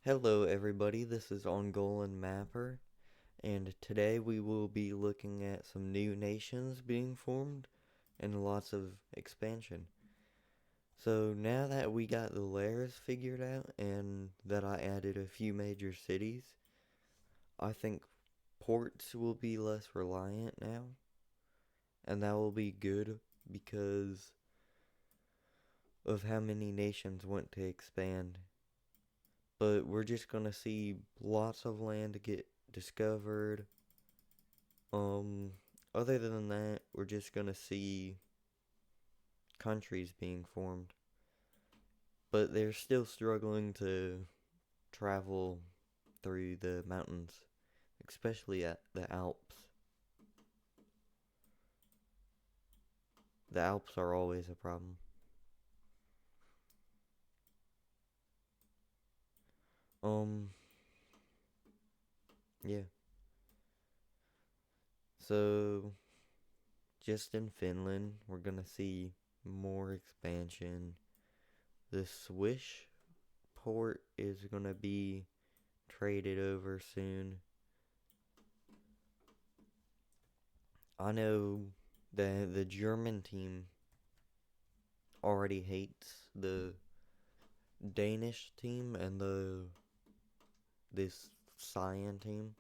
Hello everybody, this is Ongolan Mapper, and today we will be looking at some new nations being formed and lots of expansion. So now that we got the layers figured out and that I added a few major cities, I think ports will be less reliant now, and that will be good because of how many nations want to expand. But we're just gonna see lots of land get discovered. Um, Other than that, we're just gonna see countries being formed. But they're still struggling to travel through the mountains, especially at the Alps. The Alps are always a problem. Um, yeah. So, just in Finland, we're gonna see more expansion. The Swish port is gonna be traded over soon. I know that the German team already hates the Danish team and this Cyan team.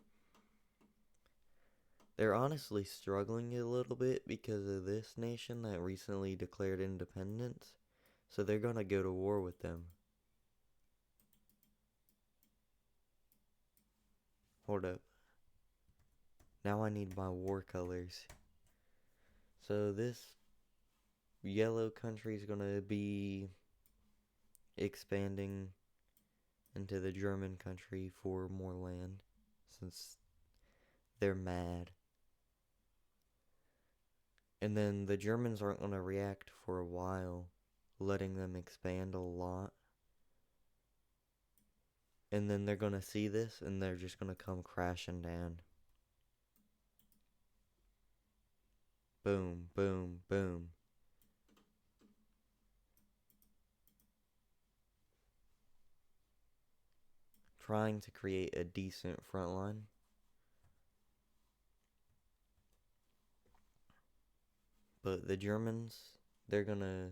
They're honestly struggling a little bit because of this nation that recently declared independence, so they're gonna go to war with them. Hold up. Now I need my war colors. So this yellow country is gonna be expanding into the German country for more land since they're mad. And then the Germans aren't going to react for a while, letting them expand a lot. And then they're going to see this and they're just going to come crashing down. Boom, boom, boom. Trying to create a decent front line. But the Germans, they're going to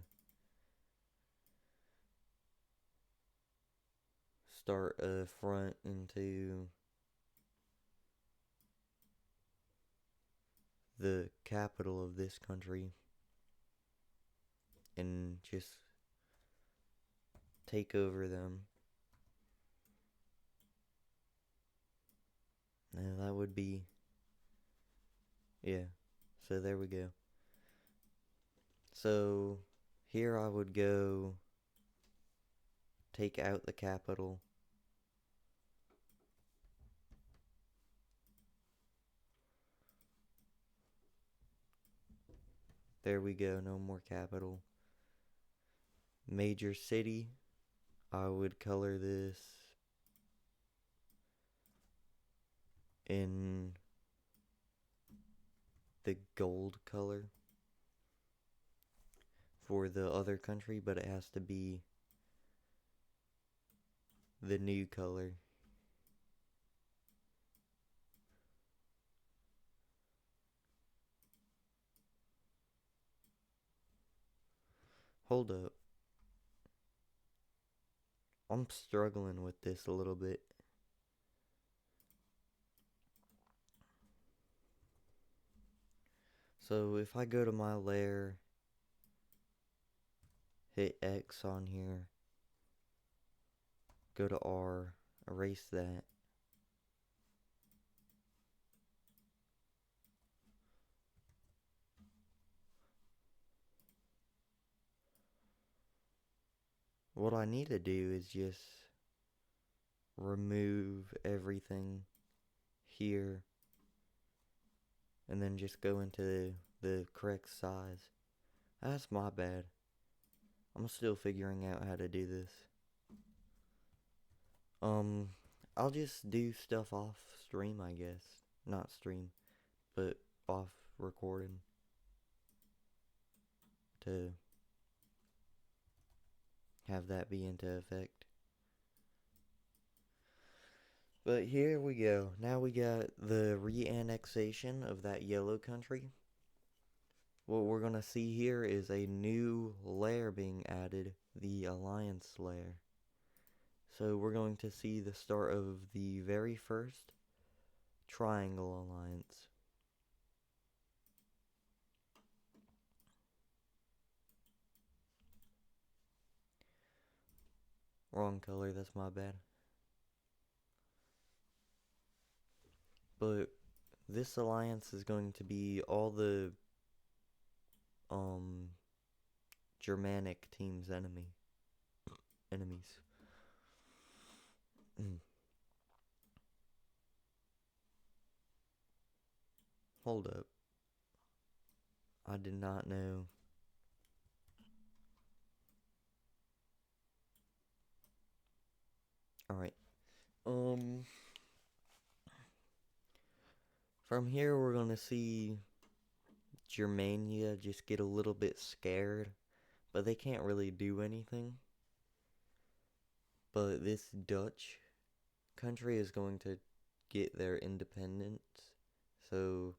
start a front into the capital of this country and just take over them. Now that would be, yeah. So there we go. So here I would go take out the capital. There we go, no more capital. Major city, I would color this in the gold color for the other country, but it has to be the new color. Hold up. I'm struggling with this a little bit. So if I go to my layer, hit X on here, go to R, erase that. What I need to do is just remove everything here and then just go into the correct size. That's my bad. I'm still figuring out how to do this. Um, I'll just do stuff off stream, I guess. Not stream, but off recording to have that be into effect. But here we go. Now we got the re-annexation of that yellow country. What we're going to see here is a new layer being added, the alliance layer. So we're going to see the start of the very first triangle alliance. Wrong color, that's my bad. But this alliance is going to be all the Germanic team's enemies. Hold up. I did not know. Alright. From here we're gonna see Germania just get a little bit scared, but they can't really do anything. But this Dutch country is going to get their independence, so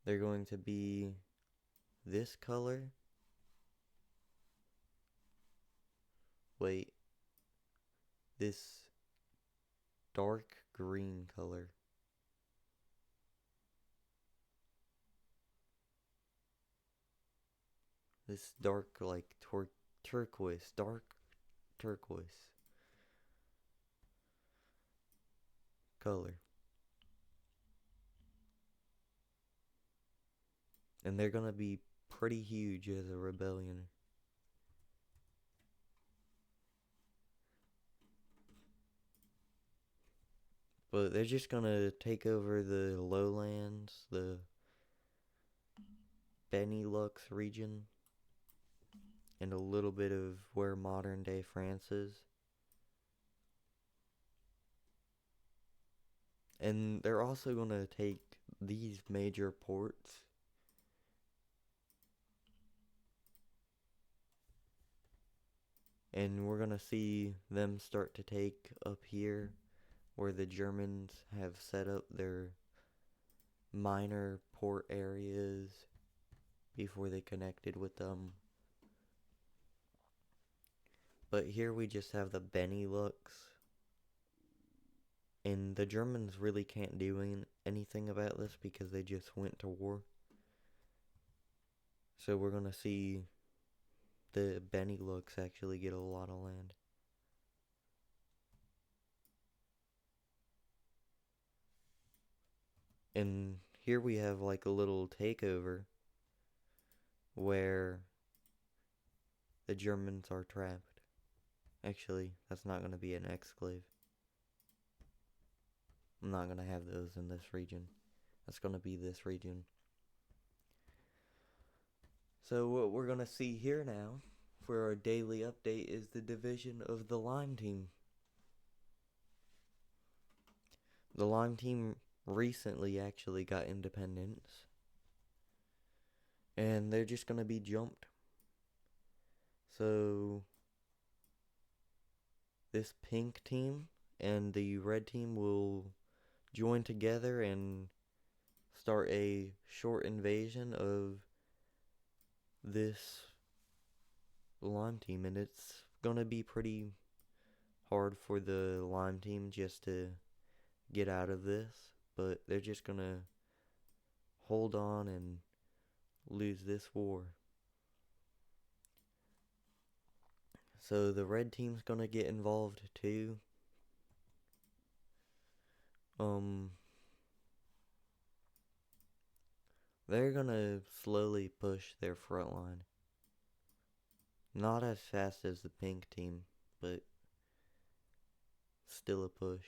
they're going to be this color. Wait, this dark green color. This dark, like, turquoise, dark turquoise color. And they're gonna be pretty huge as a rebellion. But they're just gonna take over the lowlands, the Benelux region, and a little bit of where modern day France is. And they're also gonna take these major ports. And we're gonna see them start to take up here where the Germans have set up their minor port areas before they connected with them. But here we just have the Benelux. And the Germans really can't do anything about this because they just went to war. So we're gonna see the Benelux actually get a lot of land. And here we have like a little takeover where the Germans are trapped. Actually, that's not going to be an exclave. I'm not going to have those in this region. That's going to be this region. So what we're going to see here now for our daily update is the division of the Lime team. The Lime team recently actually got independence. And they're just going to be jumped. So this pink team and the red team will join together and start a short invasion of this Lime team, and it's gonna be pretty hard for the Lime team just to get out of this, but they're just gonna hold on and lose this war. So the red team's gonna get involved too. They're gonna slowly push their front line. Not as fast as the pink team, but still a push.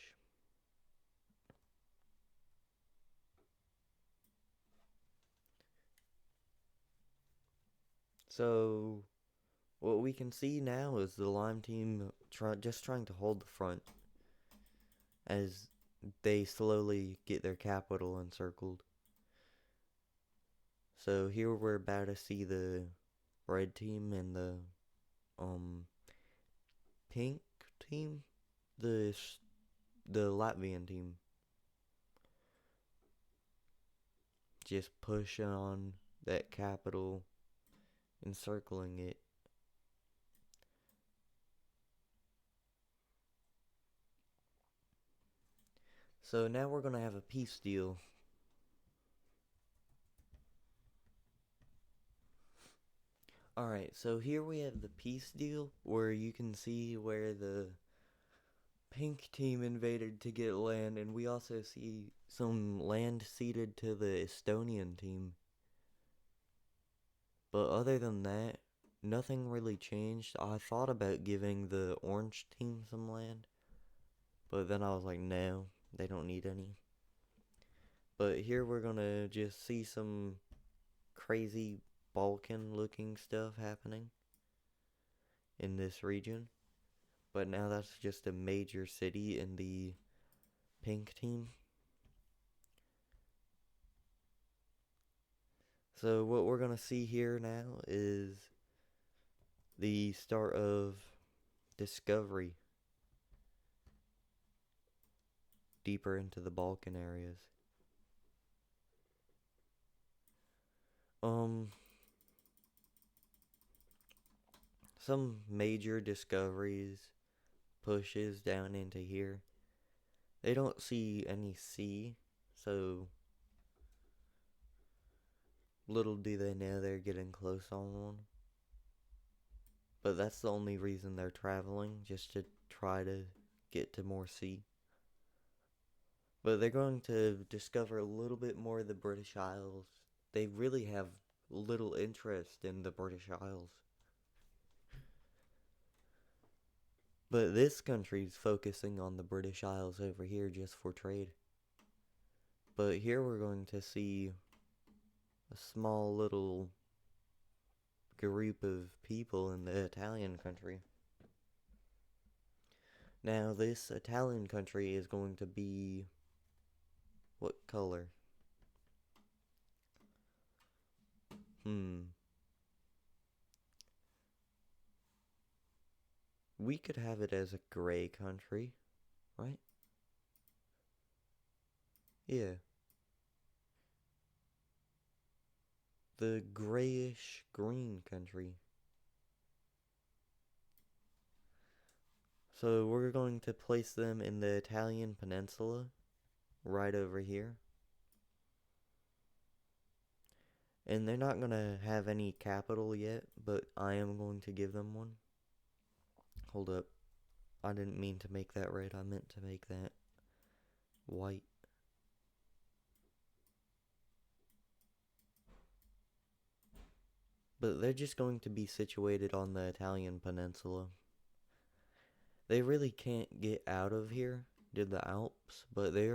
So what we can see now is the Lime team just trying to hold the front as they slowly get their capital encircled. So here we're about to see the red team and the pink team, the the Latvian team. Just pushing on that capital, encircling it. So now we're gonna have a peace deal. Alright, so here we have the peace deal where you can see where the pink team invaded to get land, and we also see some land ceded to the Estonian team. But other than that, nothing really changed. I thought about giving the orange team some land, but then I was like, no, they don't need any. But here we're gonna just see some crazy Balkan looking stuff happening in this region. But now that's just a major city in the pink team. So what we're gonna see here now is the start of discovery deeper into the Balkan areas. Some major discoveries pushes down into here. They don't see any sea, so little do they know they're getting close on one. But that's the only reason they're traveling, just to try to get to more sea. But they're going to discover a little bit more of the British Isles. They really have little interest in the British Isles. But this country's focusing on the British Isles over here just for trade. But here we're going to see a small little group of people in the Italian country. Now this Italian country is going to be what color? We could have it as a gray country, right? Yeah. The grayish green country. So we're going to place them in the Italian peninsula, right over here. And they're not going to have any capital yet, but I am going to give them one. Hold up. I didn't mean to make that red. I meant to make that white. But they're just going to be situated on the Italian peninsula. They really can't get out of here to the Alps, but they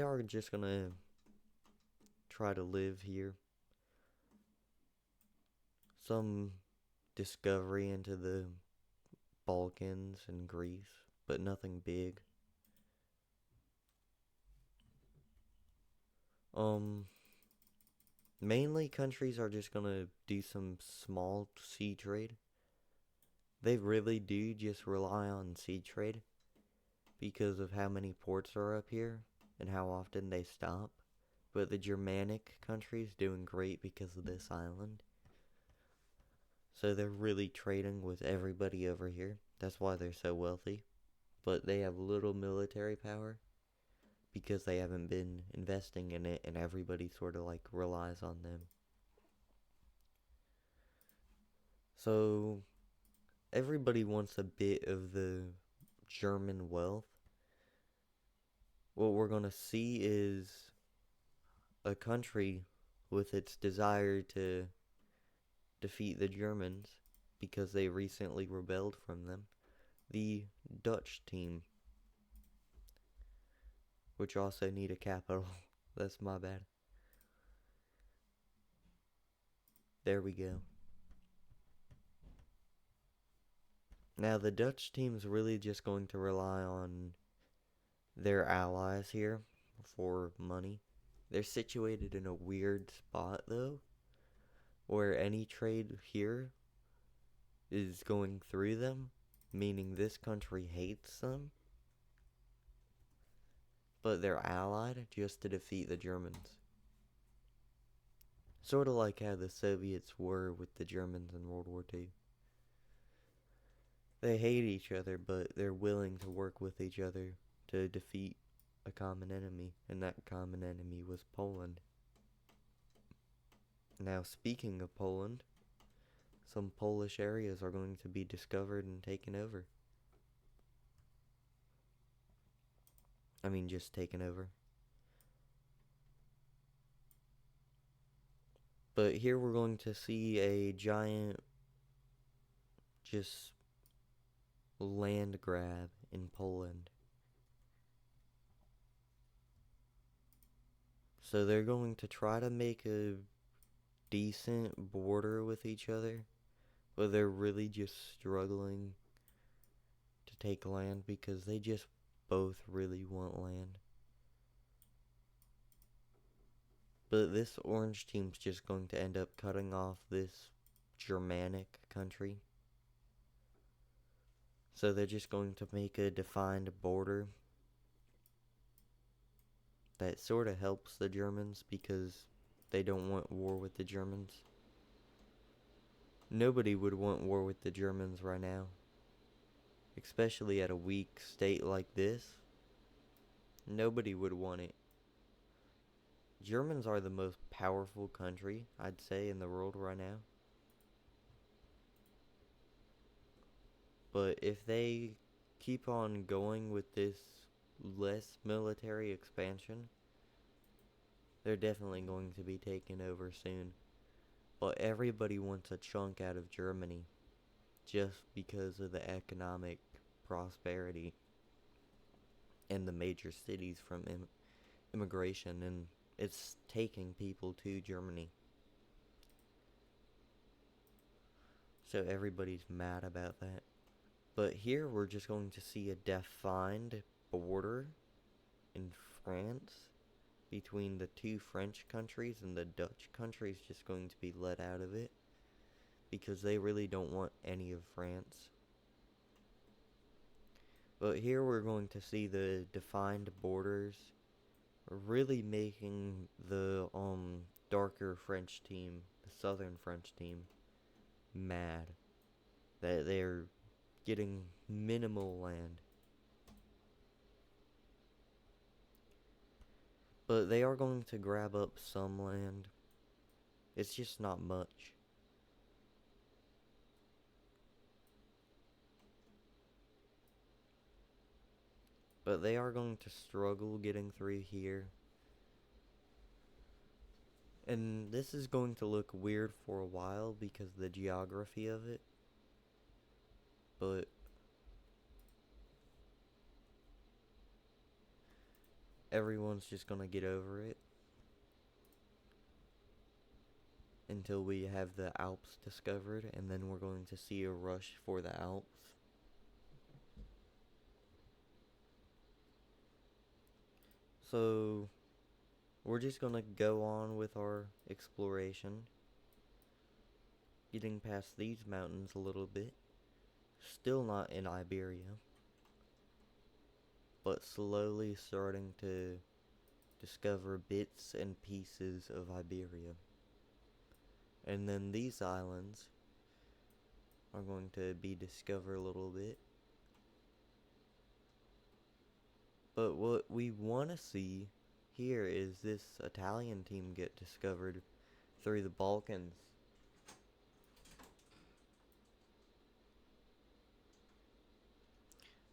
are just gonna try to live here. Some discovery into the Balkans and Greece, but nothing big. Mainly countries are just gonna do some small sea trade. They really do just rely on sea trade because of how many ports are up here and how often they stop. But the Germanic countries doing great because of this island. So they're really trading with everybody over here. That's why they're so wealthy. But they have little military power because they haven't been investing in it, and everybody sort of like relies on them. So everybody wants a bit of the German wealth. What we're going to see is a country with its desire to defeat the Germans because they recently rebelled from them. The Dutch team, which also need a capital. That's my bad. There we go. Now the Dutch team's really just going to rely on their allies here for money. They're situated in a weird spot though, where any trade here is going through them, meaning this country hates them. but they're allied just to defeat the Germans. Sort of like how the Soviets were with the Germans in World War II. They hate each other, but they're willing to work with each other to defeat a common enemy, and that common enemy was Poland. Now, speaking of Poland, some Polish areas are going to be discovered and taken over. I mean, just taken over. But here we're going to see a giant, just land grab in Poland. So they're going to try to make a decent border with each other, but they're really just struggling to take land because they just both really want land. But this orange team's just going to end up cutting off this Germanic country. So they're just going to make a defined border that sort of helps the Germans because they don't want war with the Germans. Nobody would want war with the Germans right now, especially at a weak state like this. Nobody would want it. Germans are the most powerful country, I'd say, in the world right now. But if they keep on going with this less military expansion, they're definitely going to be taken over soon. But everybody wants a chunk out of Germany just because of the economic prosperity and the major cities from immigration, and it's taking people to Germany. So everybody's mad about that. But here we're just going to see a defined border in France between the two French countries, and the Dutch country is just going to be let out of it because they really don't want any of France. But here we're going to see the defined borders really making the darker French team, the southern French team, mad that they're getting minimal land. But they are going to grab up some land. It's just not much. But they are going to struggle getting through here. And this is going to look weird for a while because of the geography of it. But everyone's just gonna get over it until we have the Alps discovered, and then we're going to see a rush for the Alps. So we're just gonna go on with our exploration, getting past these mountains a little bit. Still not in Iberia, but slowly starting to discover bits and pieces of Iberia. And then these islands are going to be discovered a little bit. But what we want to see here is this Italian team get discovered through the Balkans.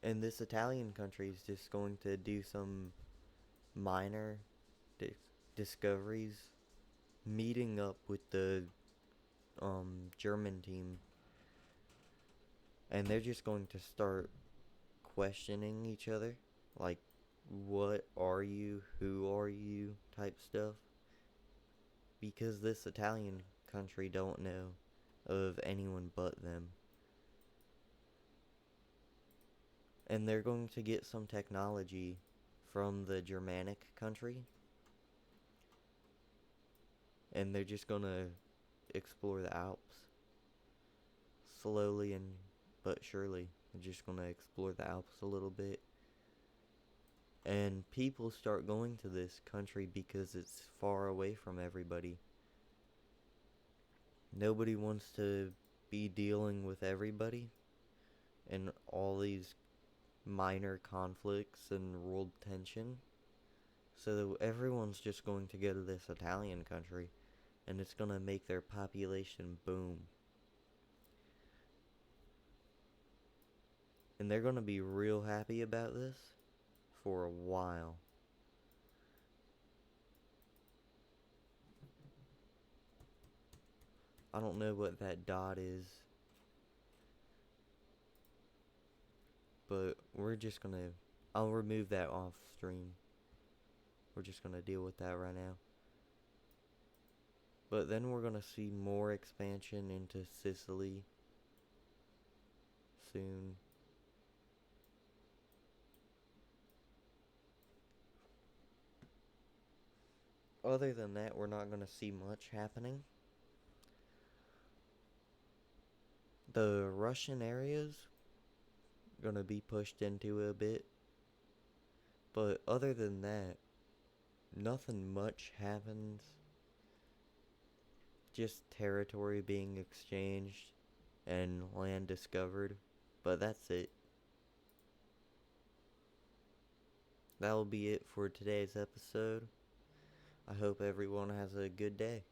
And this Italian country is just going to do some minor discoveries, meeting up with the German team. And they're just going to start questioning each other, like, what are you, who are you, type stuff. Because this Italian country don't know of anyone but them. And they're going to get some technology from the Germanic country. And they're just gonna explore the Alps. Slowly and but surely. They're just gonna explore the Alps a little bit. And people start going to this country because it's far away from everybody. Nobody wants to be dealing with everybody and all these minor conflicts and world tension. So everyone's just going to go to this Italian country, and it's going to make their population boom. And they're going to be real happy about this for a while. I don't know what that dot is, but we're just going to... I'll remove that off stream. We're just going to deal with that right now. But then we're going to see more expansion into Sicily soon. Other than that, we're not going to see much happening. The Russian areas going to be pushed into a bit. But other than that, nothing much happens. Just territory being exchanged and land discovered. But that's it. That'll be it for today's episode. I hope everyone has a good day.